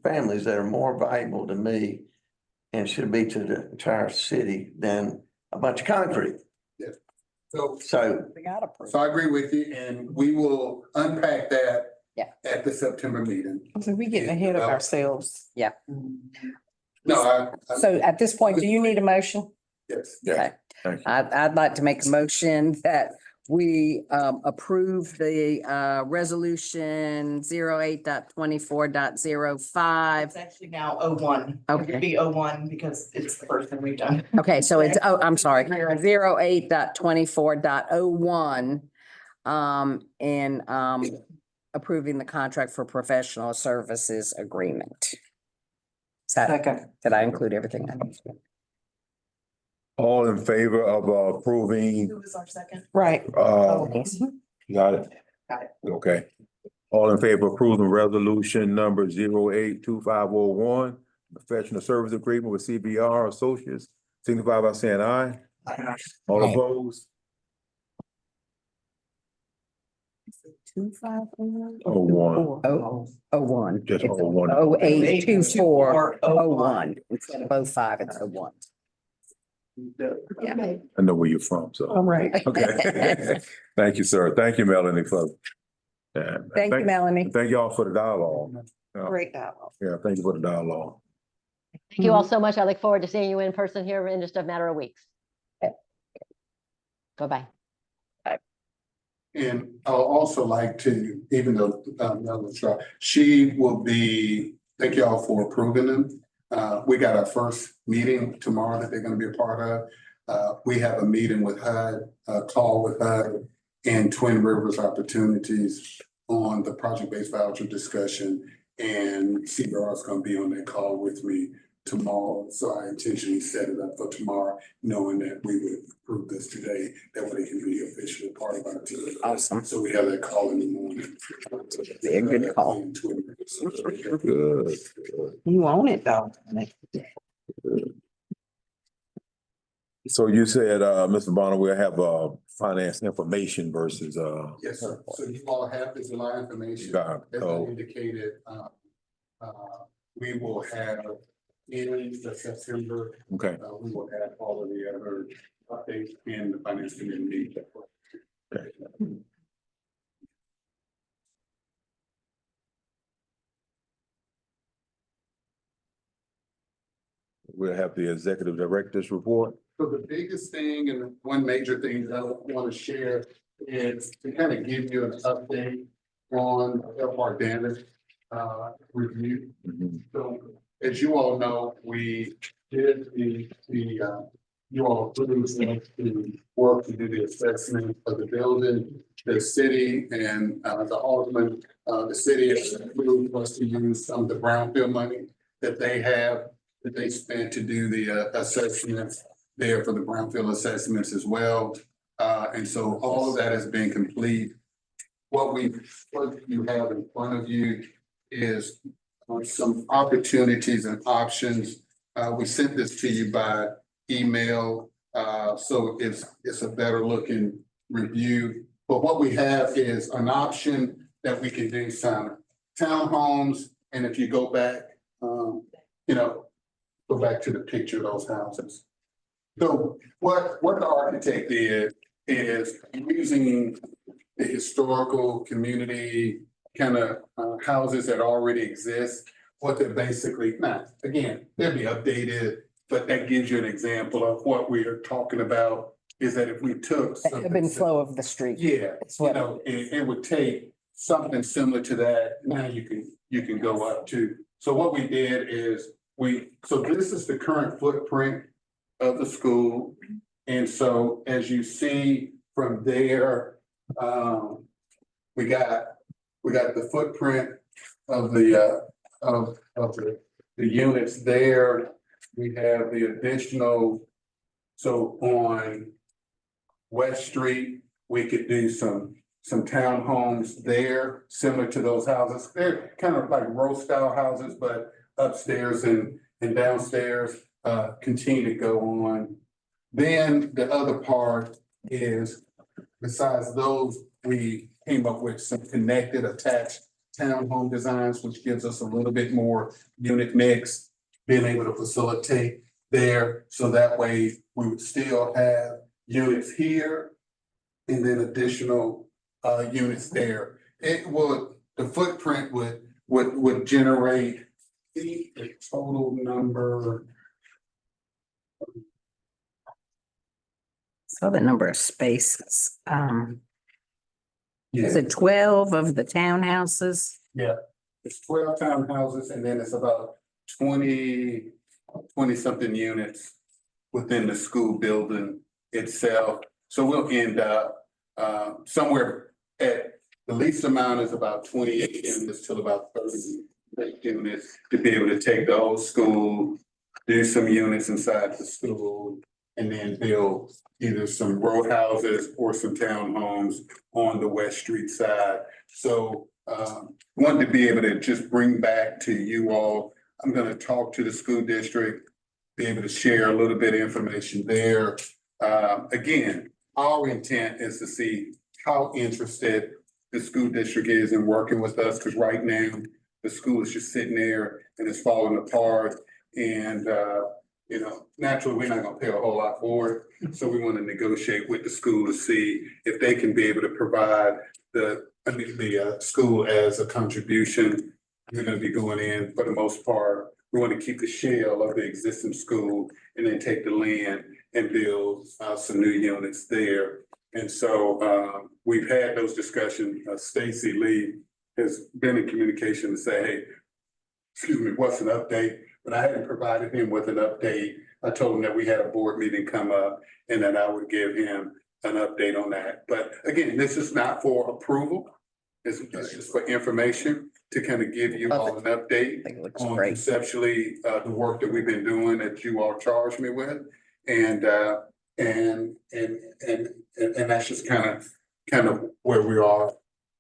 families that are more valuable to me and should be to the entire city than a bunch of concrete. Yeah. So We gotta prove. So I agree with you, and we will unpack that. Yeah. At the September meeting. So we getting ahead of ourselves. No, So at this point, do you need a motion? yes. Yeah. Thank you. I'd like to make a motion that we approve the resolution 08.24.05. It's actually now 01. Okay. It'd be 01 because it's the first thing we've done. Okay, so it's, I'm sorry, 08.24.01. And approving the contract for professional services agreement. Did I include everything? All in favor of approving, Who was our second? Right. you got it? Got it. Okay. All in favor of approving resolution number 08.2501, professional service agreement with CBR Associates, signify by saying aye. All Aye. opposed? 2501? 01. Oh, 01. Just It's 01. 082401. Instead of 05, it's 01. Yeah. I know where you're from, so. All right. Okay. Thank you, sir. Thank you, Melanie, for that. Thank you, Melanie. Thank y'all for the dialogue. Great dialogue. Yeah, thank you for the dialogue. Thank you all so much. I look forward to seeing you in person here in just a matter of weeks. Bye-bye. And I'll also like to, even though Melanie's right, she will be, thank y'all for approving them. We got our first meeting tomorrow that they're gonna be a part of. We have a meeting with HUD, a call with HUD and Twin Rivers Opportunities on the project-based voucher discussion. And CBR is gonna be on that call with me tomorrow, so I intentionally set it up for tomorrow, knowing that we would approve this today, that way they can be officially part of our team. Awesome. So we have that call in the morning. Be a good call. Good. You own it though. So you said, Mr. Bonner, we'll have, finance information versus, Yes, sir. So you all have this July information. Got it. As I Oh. indicated, we will have in the September, okay. we will have all of the other updates in the finance committee. We'll have the executive director's report. So the biggest thing and one major thing that I want to share is to kind of give you an update on FR Danish review. So as you all know, we did you all approved the work to do the assessment of the building, the city and the Alderman, the city approved us to use some of the brownfield money that they have, that they spent to do the assessments there for the brownfield assessments as well. And so all of that has been complete. What you have in front of you is some opportunities and options. We sent this to you by email, so it's a better looking review. But what we have is an option that we can do some townhomes, and if you go back, go back to the picture of those houses. So what the architect did is using the historical community kind of houses that already exist. What they're basically, not, again, they'll be updated, but that gives you an example of what we are talking about, is that if we took. The ebb and flow of the street. Yeah, It's what- it would take something similar to that. Now you can go up to. So what we did is so this is the current footprint of the school. And so as you see from there, we got the footprint of the units there. We have the additional, so on West Street, we could do some townhomes there, similar to those houses. They're kind of like row style houses, but upstairs and downstairs, continue to go on. Then the other part is, besides those, we came up with some connected attached townhome designs, which gives us a little bit more unit mix, being able to facilitate there. So that way we would still have units here and then additional units there. The footprint would generate the total number. So the number of spaces, Yeah, is it 12 of the townhouses? it's 12 townhouses and then it's about 20 something units within the school building itself. So we'll end up somewhere at the least amount is about 28 units till about 30 units to be able to take the old school, do some units inside the school, and then build either some row houses or some townhomes on the West Street side. So wanted to be able to just bring back to you all. I'm going to talk to the school district, be able to share a little bit of information there. Again, our intent is to see how interested the school district is in working with us, because right now the school is just sitting there and it's falling apart. And naturally, we're not going to pay a whole lot for it. So we want to negotiate with the school to see if they can be able to provide the school as a contribution. We're going to be going in for the most part. We want to keep the shell of the existing school and then take the land and build some new units there. And so we've had those discussions. Stacy Lee has been in communication to say, hey, excuse me, what's an update? But I hadn't provided him with an update. I told him that we had a board meeting come up and that I would give him an update on that. But again, this is not for approval. It's just for information. to kind of give you all an update I think it looks on great. conceptually, the work that we've been doing that you all charged me with. And that's just kind of where we are,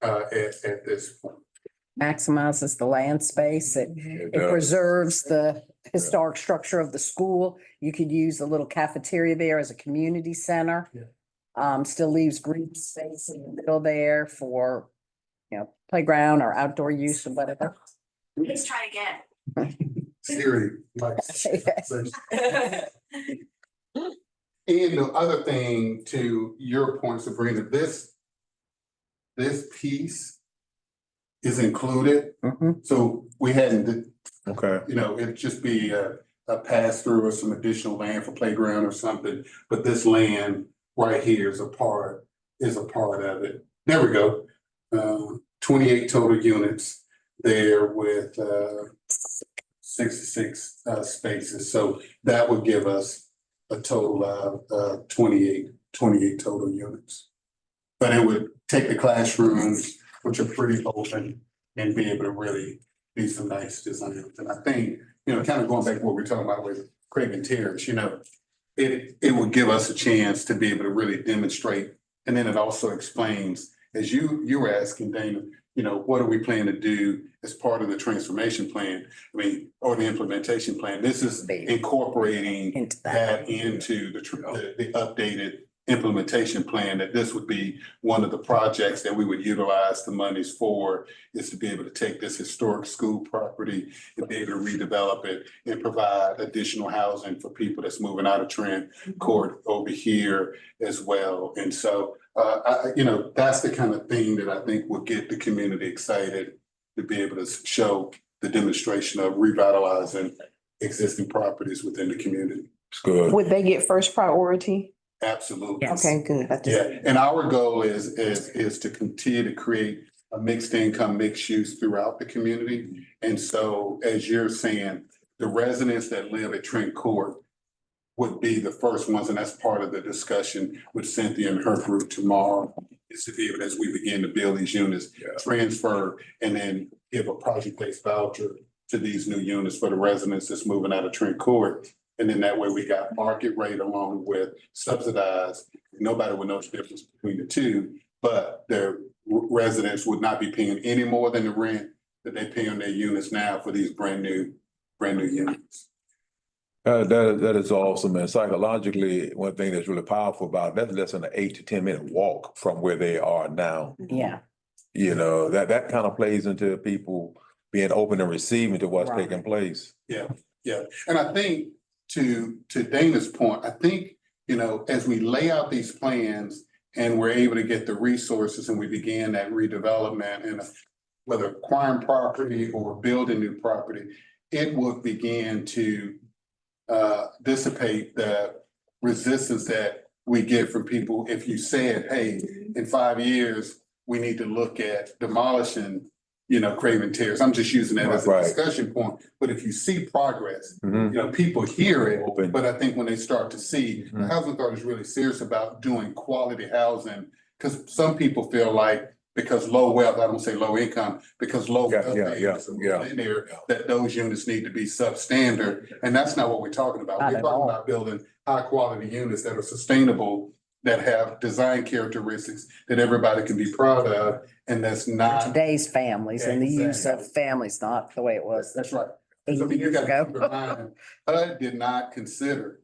at this point. Maximizes the land space. It It It does. preserves the historic structure of the school. You could use the little cafeteria there as a community center. Still leaves green space in the middle there for, playground or outdoor use or whatever. Let's try again. Siri, like. And the other thing, to your point, Sabrina, this piece is included, Mhm. so we hadn't, Okay, it'd just be a pass through or some additional land for playground or something, but this land right here is a part of it. There we go. 28 total units there with 66 spaces, so that would give us a total of 28 total units. But it would take the classrooms, which are pretty open, and be able to really do some nice designs. And I think, kind of going back to what we're talking about with Craven Terrace, it would give us a chance to be able to really demonstrate. And then it also explains, as you were asking, Dana, what are we planning to do as part of the transformation plan? Or the implementation plan. This is incorporating Into that. that into the updated implementation plan, that this would be one of the projects that we would utilize the monies for, is to be able to take this historic school property and be able to redevelop it and provide additional housing for people that's moving out of Trent Court over here as well. And so, that's the kind of thing that I think will get the community excited, to be able to show the demonstration of revitalizing existing properties within the community. it's good. Would they get first priority? Absolutely. Okay, good. Yeah, and our goal is to continue to create a mixed income, mixed use throughout the community. And so, as you're saying, the residents that live at Trent Court would be the first ones, and that's part of the discussion with Cynthia and her group tomorrow, is to be able, as we begin to build these units, transfer and then give a project-based voucher to these new units for the residents that's moving out of Trent Court. And then that way we got market rate along with subsidized. Nobody would know the difference between the two, but their residents would not be paying any more than the rent that they pay on their units now for these brand new units. That is awesome, and psychologically, one thing that's really powerful about that's less than an 8 to 10 minute walk from where they are now. Yeah. That kind of plays into people being open and receiving to what's Right. taking place. Yeah, and I think to Dana's point, I think, as we lay out these plans and we're able to get the resources and we begin that redevelopment, and whether acquiring property or building new property, it will begin to dissipate the resistance that we get from people. If you said, hey, in 5 years, we need to look at demolishing, Craven Terrace. I'm just using that as a Right. discussion point. But if you see progress, Mhm. people hear it. Open. But I think when they start to see, the Mhm. housing authority is really serious about doing quality housing. Because some people feel like, because low wealth, I don't say low income, because low Yeah, wealth yeah, units are yeah. in there, that those units need to be substandard. And that's not what we're talking about. Not We're at talking all. about building high quality units that are sustainable, that have design characteristics that everybody can be proud of, and that's not. Today's families and the use of Exactly. families, not the way it was. That's right. 8 So, I mean, you years gotta ago. keep in mind, HUD did not consider,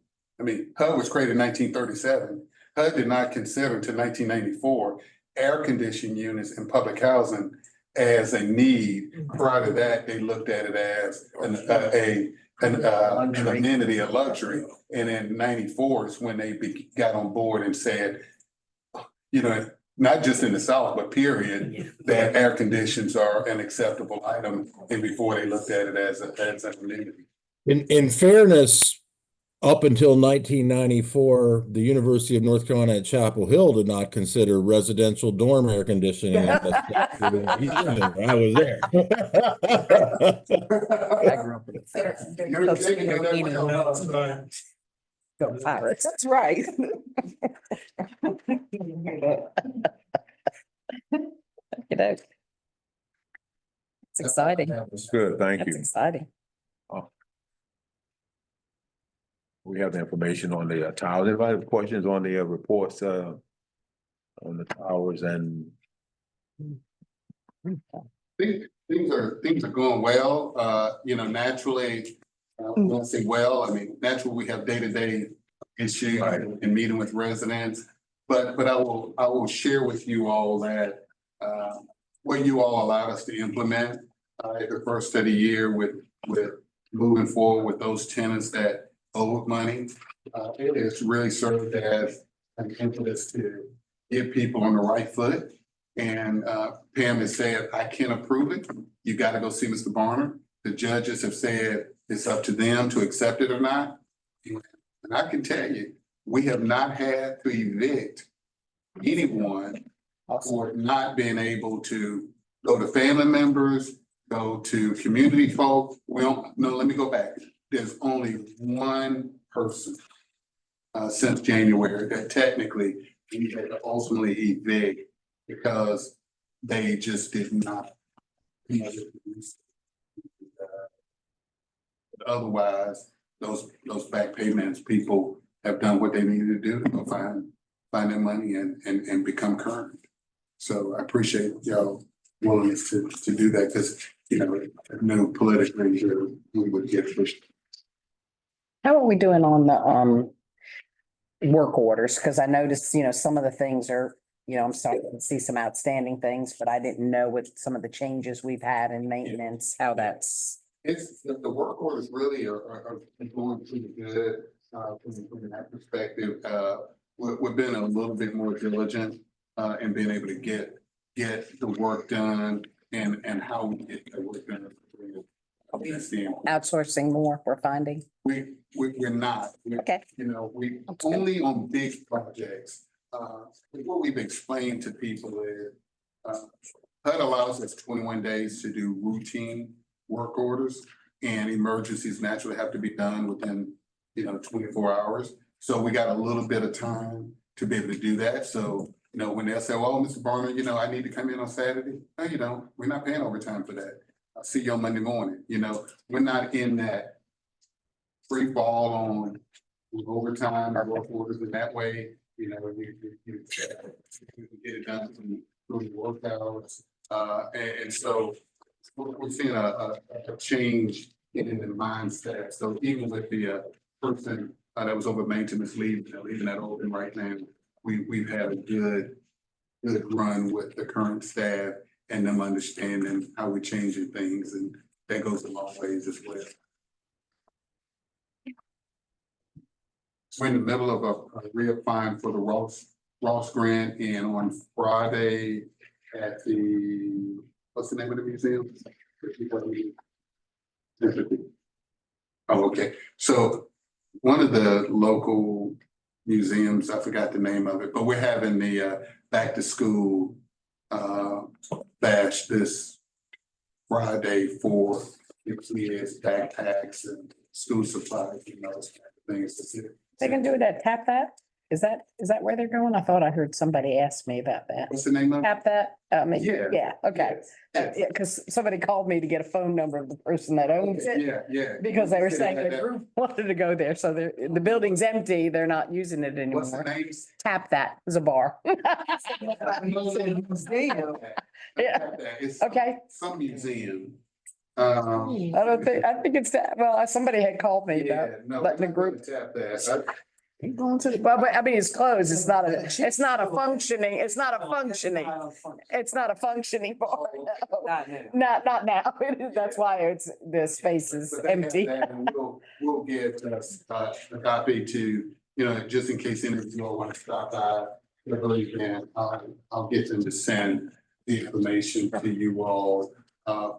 HUD was created in 1937. HUD did not consider until 1994 air conditioning units in public housing as a need. Prior to that, they looked at it as an amenity, a luxury. And in 94 is when they got on board and said, not just in the South, but period, that air conditions are an acceptable item. And before they looked at it as an amenity. In fairness, up until 1994, the University of North Carolina at Chapel Hill did not consider residential dorm air conditioning. I was there. I grew up with a Go Pirates. That's right. It's exciting. That's good, thank That's you. exciting. We have the information on the towers. Anybody have questions on the reports on the towers and Things are going well. You know, naturally, I won't say well, I mean, naturally, we have day-to-day issues Right. and meeting with residents. But I will share with you all that what you all allowed us to implement at the first of the year with moving forward with those tenants that owed money. It has really served as an impetus to get people on the right foot. And Pam has said, I can't approve it. You got to go see Mr. Barner. The judges have said it's up to them to accept it or not. And I can tell you, we have not had to evict anyone for not being able to go to family members, go to community folk. Well, no, let me go back. There's only one person since January that technically we had to ultimately evict because they just did not. Otherwise, those back payments, people have done what they needed to do to go find their money and become current. So I appreciate y'all willingness to do that because, you know, I knew politically we would get pushed. How are we doing on the work orders? Because I noticed, you know, some of the things are, you know, I'm starting to see some outstanding things, but I didn't know with some of the changes we've had in maintenance, how that's. It's the work orders really are going pretty good from that perspective. We've been a little bit more diligent in being able to get the work done and how we get the work done. Outsourcing more, we're finding. We're not. Okay. You know, we That's good. only on big projects. What we've explained to people is HUD allows us 21 days to do routine work orders, and emergencies naturally have to be done within, you know, 24 hours. So we got a little bit of time to be able to do that. So, you know, when they'll say, well, Mr. Barner, you know, I need to come in on Saturday. No, you don't. We're not paying overtime for that. I'll see you on Monday morning. You know, we're not in that free fall on overtime or work orders in that way. You know, you get it done through work hours. And so we're seeing a change in the mindset. So even with the person that was over maintenance leaving that open right now, we've had a good run with the current staff and them understanding how we're changing things, and that goes a long ways as well. We're in the middle of a reapplying for the Ross grant, and on Friday at the, what's the name of the museum? Oh, okay. So one of the local museums, I forgot the name of it, but we're having the back to school bash this Friday for kids, backpacks and school supplies, you know, those kind of things. They can do it at Tap That? Is that where they're going? I thought I heard somebody ask me about that. What's the name of it? Tap That? Yeah. Okay. Yes. Yeah, because somebody called me to get a phone number of the person that owns it. Yeah. Because they were saying Yeah. the group wanted to go there, so the building's empty, they're not using it What's the anymore. name? Tap That is a bar. Yeah. It's Okay. some museum. I think it's that, well, somebody had called me about Yeah, no. letting the group. Tap that. Going to, but I mean, it's closed. It's not a functioning bar. No. Not now. That's why the space is But they have empty. that, and we'll get a copy to, you know, just in case any of you all want to stop by. Then I'll get them to send the information to you all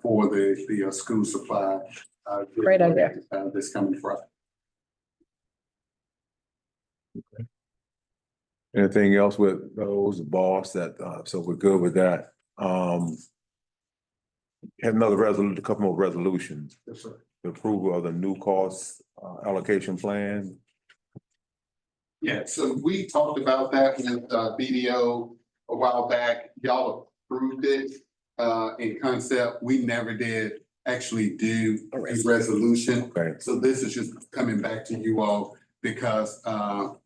for the school supply. Great idea. This coming Friday. anything else with those boss that, so we're good with that. Have another a couple more resolutions. Yes, sir. The approval of the new cost allocation plan. Yeah, so we talked about that with BDO a while back. Y'all approved it. in concept. We never did actually do a resolution. Okay. So this is just coming back to you all because,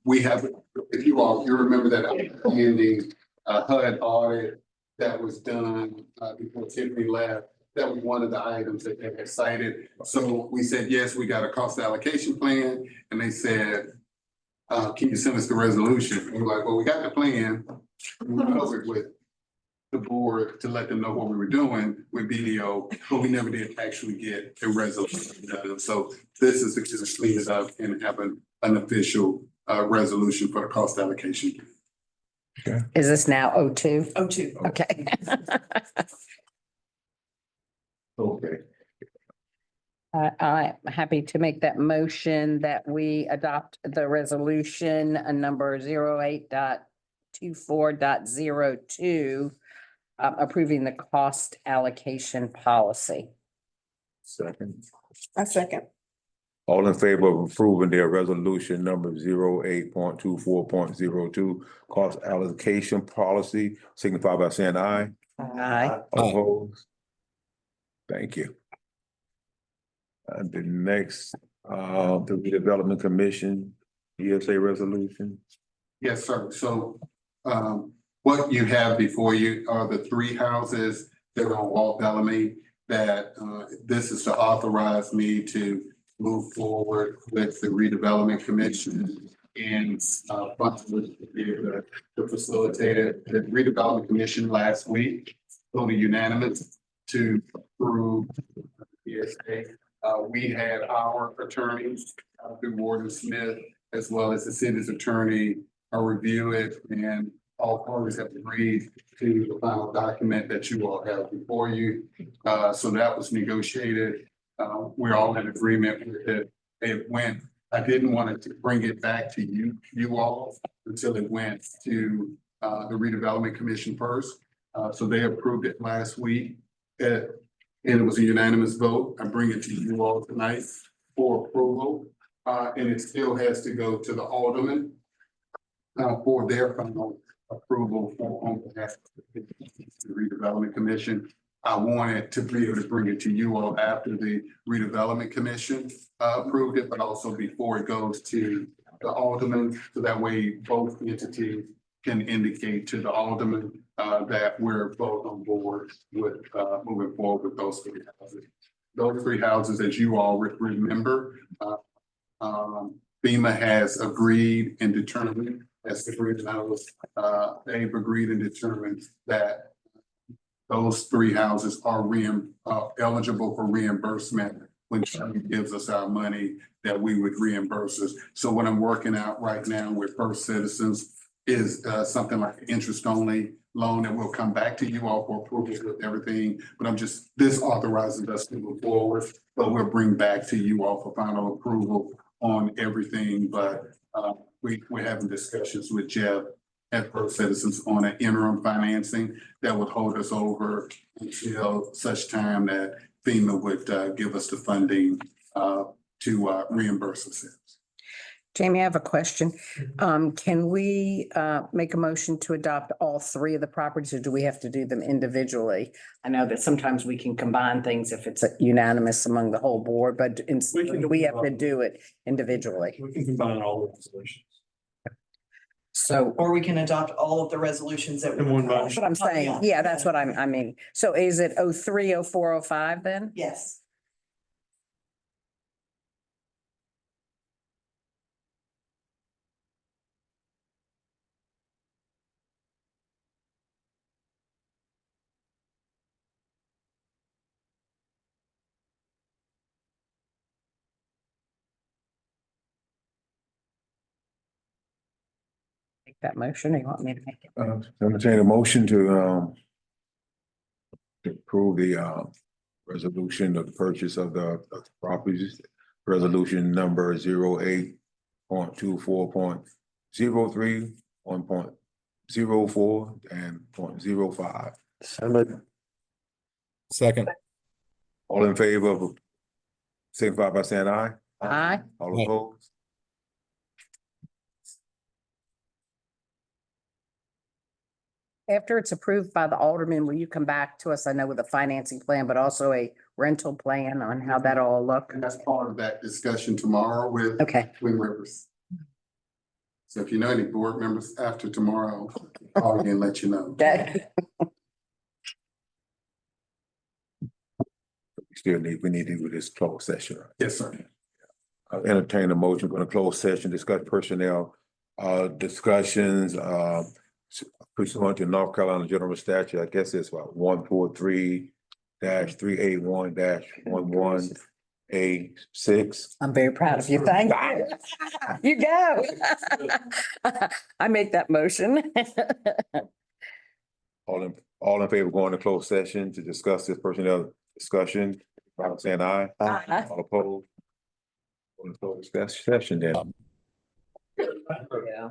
we have, if you remember that outstanding, HUD audit that was done, before Tiffany left. That was one of the items that they had cited. So we said, yes, we got a cost allocation plan, and they said, can you send us the resolution? And we're like, well, we got the plan. We went over it with the board to let them know what we were doing with BDO, but we never did actually get a resolution done. So this is to just clean it up and have an official, resolution for the cost allocation. Is this now O2? O2. Okay. Okay. I'm happy to make that motion that we adopt the resolution number 08.24.02, approving the cost allocation policy. Second. I second. All in favor of approving their resolution number 08.24.02 cost allocation policy, signify by saying aye. Aye. All opposed? Thank you. The next, the redevelopment commission, ESA resolution. Yes, sir. So, what you have before you are the three houses that are on Walt Bellamy that, this is to authorize me to move forward with the redevelopment commission and, to facilitate it. The redevelopment commission last week voted unanimous to approve ESA. We had our attorneys, through Warden Smith, as well as the city's attorney, review it, and all parties have agreed to the final document that you all have before you. So that was negotiated. We're all in agreement with it. It went, I didn't want to bring it back to you all until it went to the redevelopment commission first. So they approved it last week. And it was a unanimous vote. I bring it to you all tonight for approval. And it still has to go to the alderman for their final approval on behalf of the redevelopment commission. I wanted to be able to bring it to you all after the redevelopment commission approved it, but also before it goes to the alderman. So that way both entities can indicate to the alderman that we're both on board with moving forward with those three houses. Those three houses, as you all remember, FEMA has agreed and determined, as the greenhouse, they've agreed and determined that those three houses are eligible for reimbursement when somebody gives us our money that we would reimburse us. So what I'm working out right now with First Citizens is something like an interest-only loan that will come back to you all for approval with everything. But this authorizes us to move forward, but we'll bring back to you all for final approval on everything. But we're having discussions with Jeff at First Citizens on an interim financing that would hold us over until such time that FEMA would give us the funding to reimburse us. Jamie, I have a question. Can we make a motion to adopt all three of the properties, or do we have to do them individually? I know that sometimes we can combine things if it's unanimous among the whole board, but we have to do it individually. We can combine all the resolutions. So Or we can adopt all of the resolutions that. In one we- motion. that's what I'm saying. Yeah, that's what I mean. So is it 03, 04, 05 then? Yes. Make that motion, or you want me to make it? Entertain a motion to approve the resolution of the purchase of the properties. Resolution number 08.24.03, 1.04 and 0.05. So Second. All in favor of, signify by saying aye. Aye. All Aye. opposed? After it's approved by the alderman, will you come back to us? I know with a financing plan, but also a rental plan on how that all look? And that's part of that discussion tomorrow with Okay, Twin Rivers. So if you know any board members after tomorrow, I'll call you and let you know. okay. We need to do this closed session. Yes, sir. I'll entertain a motion for the closed session, discuss personnel, discussions, pursuant to North Carolina General Statute, I guess it's what, 143-381-11A6. I'm very proud of you. Thank you. You go. I make that motion. All in favor of going to closed session to discuss this personnel discussion, saying aye. Aye. All opposed? Going to closed session then. Yeah.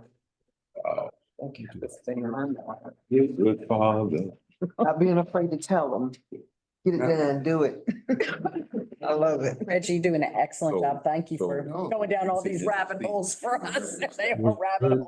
Thank you for staying on that. Good father. Not being afraid to tell them. Get it done, do it. I love it. Reggie, you're doing an excellent So- job. Thank you so- for going down all these rabbit holes for us. They are rabbit holes.